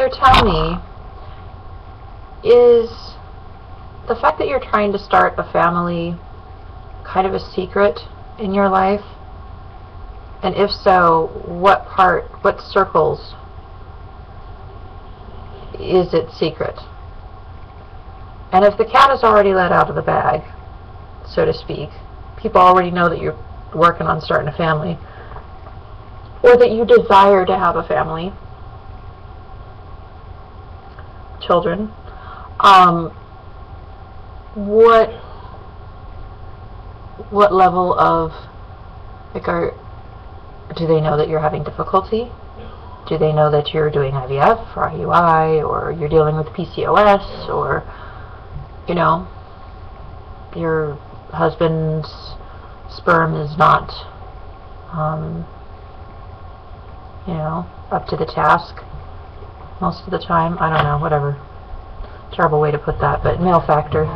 So tell me, is the fact that you're trying to start a family kind of a secret in your life? And if so, what circles is it secret? And if the cat is already let out of the bag, so to speak, people already know that you're working on starting a family, or that you desire to have a family, children, what level of, like, do they know that you're having difficulty? Do they know that you're doing IVF or IUI, or you're dealing with PCOS, or, you know, your husband's sperm is not, you know, up to the task most of the time? I don't know, whatever. Terrible way to put that, but male factor.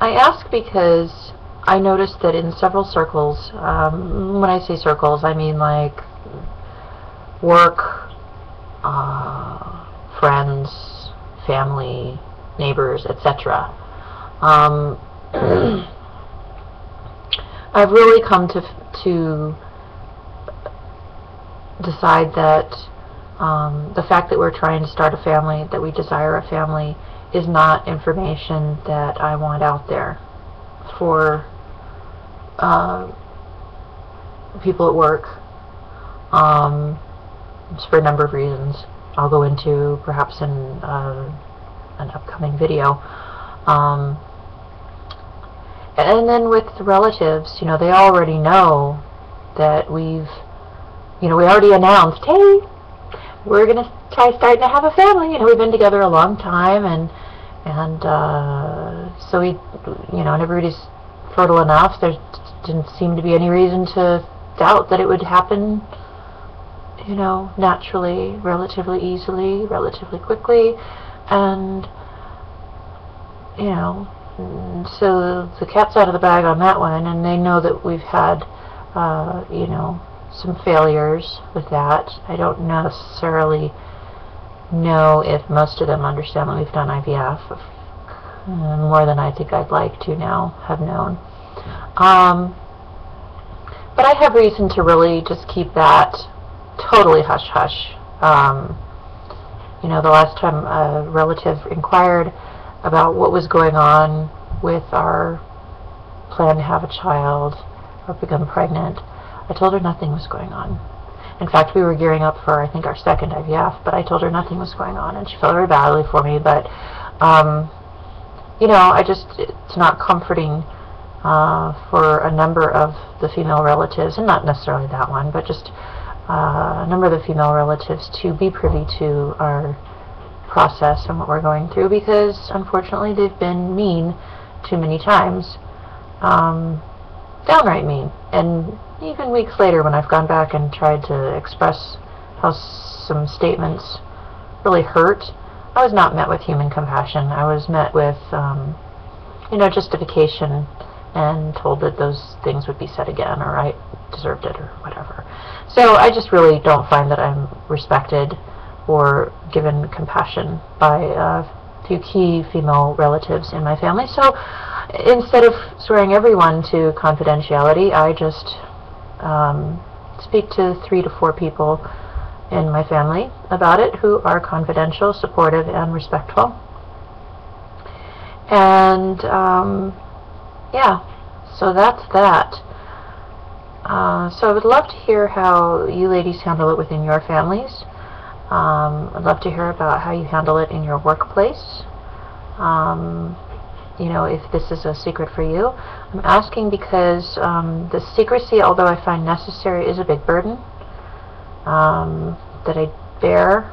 I ask because I noticed that in several circles, when I say circles, I mean like work, friends, family, neighbors, etc. I've really come to decide that the fact that we're trying to start a family, that we desire a family, is not information that I want out there for people at work. It's for a number of reasons I'll go into perhaps in an upcoming video. And then with the relatives, you know, they already know that we already announced, hey, we're going to try starting to have a family. You know, we've been together a long time, and so we, you know, and everybody's fertile enough. There didn't seem to be any reason to doubt that it would happen, you know, naturally, relatively easily, relatively quickly, and, you know, so the cat's out of the bag on that one, and they know that we've had, you know, some failures with that. I don't necessarily know if most of them understand that we've done IVF, more than I think I'd like to now have known. But I have reason to really just keep that totally hush-hush. You know, the last time a relative inquired about what was going on with our plan to have a child or become pregnant, I told her nothing was going on. In fact, we were gearing up for, I think, our second IVF, but I told her nothing was going on, and she felt very badly for me. But, you know, it's not comforting for a number of the female relatives, and not necessarily that one, but just a number of the female relatives to be privy to our process and what we're going through, because unfortunately they've been mean too many times, downright mean. And even weeks later, when I've gone back and tried to express how some statements really hurt, I was not met with human compassion. I was met with, you know, justification, and told that those things would be said again, or I deserved it, or whatever. So I just really don't find that I'm respected or given compassion by a few key female relatives in my family. So instead of swearing everyone to confidentiality, I just speak to 3 to 4 people in my family about it who are confidential, supportive, and respectful. And yeah, so that's that. So I would love to hear how you ladies handle it within your families. I'd love to hear about how you handle it in your workplace. You know, if this is a secret for you. I'm asking because the secrecy, although I find necessary, is a big burden that I bear.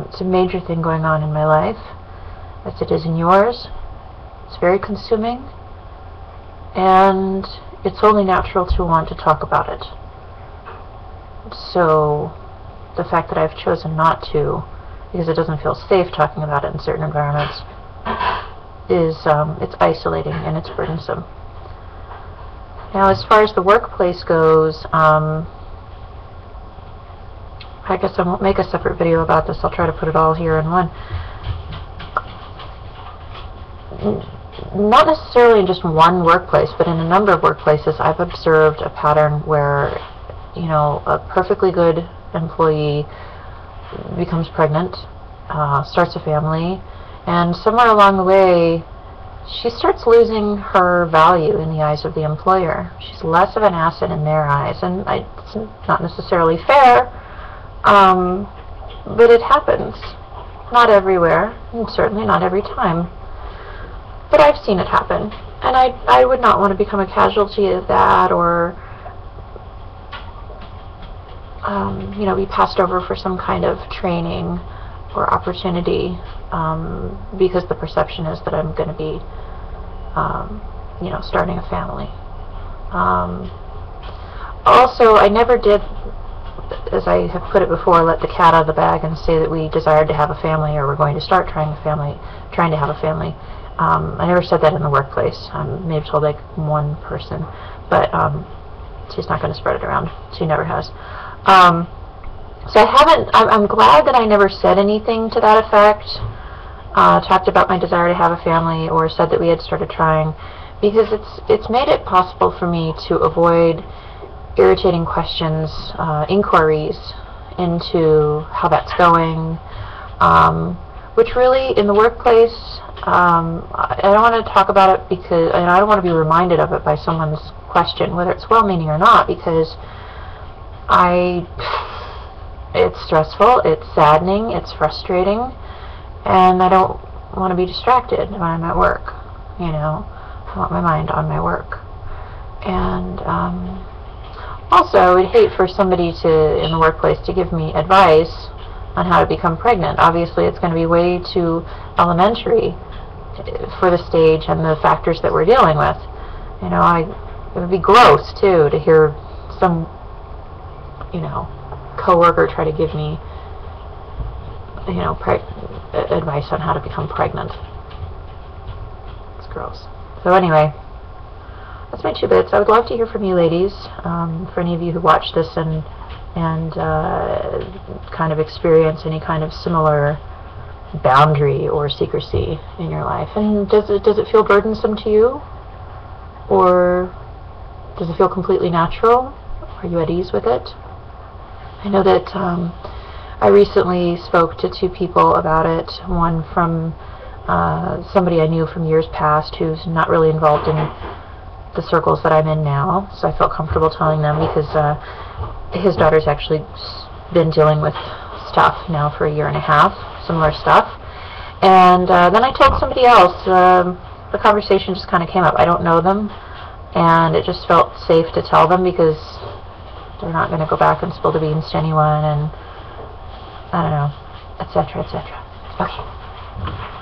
It's a major thing going on in my life, as it is in yours. It's very consuming, and it's only natural to want to talk about it. So the fact that I've chosen not to, because it doesn't feel safe talking about it in certain environments, is it's isolating and it's burdensome. Now, as far as the workplace goes, I guess I won't make a separate video about this. I'll try to put it all here in one. Not necessarily in just one workplace, but in a number of workplaces, I've observed a pattern where, you know, a perfectly good employee becomes pregnant, starts a family, and somewhere along the way, she starts losing her value in the eyes of the employer. She's less of an asset in their eyes, and it's not necessarily fair, but it happens. Not everywhere, and certainly not every time. But I've seen it happen, and I would not want to become a casualty of that, or you know, be passed over for some kind of training or opportunity, because the perception is that I'm going to be, you know, starting a family. Also, I never did, as I have put it before, let the cat out of the bag and say that we desired to have a family or we're going to start trying to have a family. I never said that in the workplace. I may have told like one person, but she's not going to spread it around. She never has. So I'm glad that I never said anything to that effect, talked about my desire to have a family, or said that we had started trying, because it's made it possible for me to avoid irritating questions, inquiries into how that's going, which really, in the workplace, I don't want to talk about it because I don't want to be reminded of it by someone's question, whether it's well-meaning or not, because it's stressful, it's saddening, it's frustrating, and I don't want to be distracted when I'm at work. You know, I want my mind on my work. And also, I would hate for somebody in the workplace to give me advice on how to become pregnant. Obviously, it's going to be way too elementary for the stage and the factors that we're dealing with. You know, it would be gross too to hear some, you know, coworker try to give me, you know, advice on how to become pregnant. It's gross. So anyway, that's my 2 bits. I would love to hear from you ladies, for any of you who watch this and kind of experience any kind of similar boundary or secrecy in your life. And does it feel burdensome to you? Or does it feel completely natural? Are you at ease with it? I know that I recently spoke to 2 people about it. One from somebody I knew from years past who's not really involved in the circles that I'm in now, so I felt comfortable telling them because his daughter's actually been dealing with stuff now for 1.5 years, similar stuff. And then I told somebody else. The conversation just kind of came up. I don't know them, and it just felt safe to tell them because they're not going to go back and spill the beans to anyone, and I don't know, etc., etc. Okay.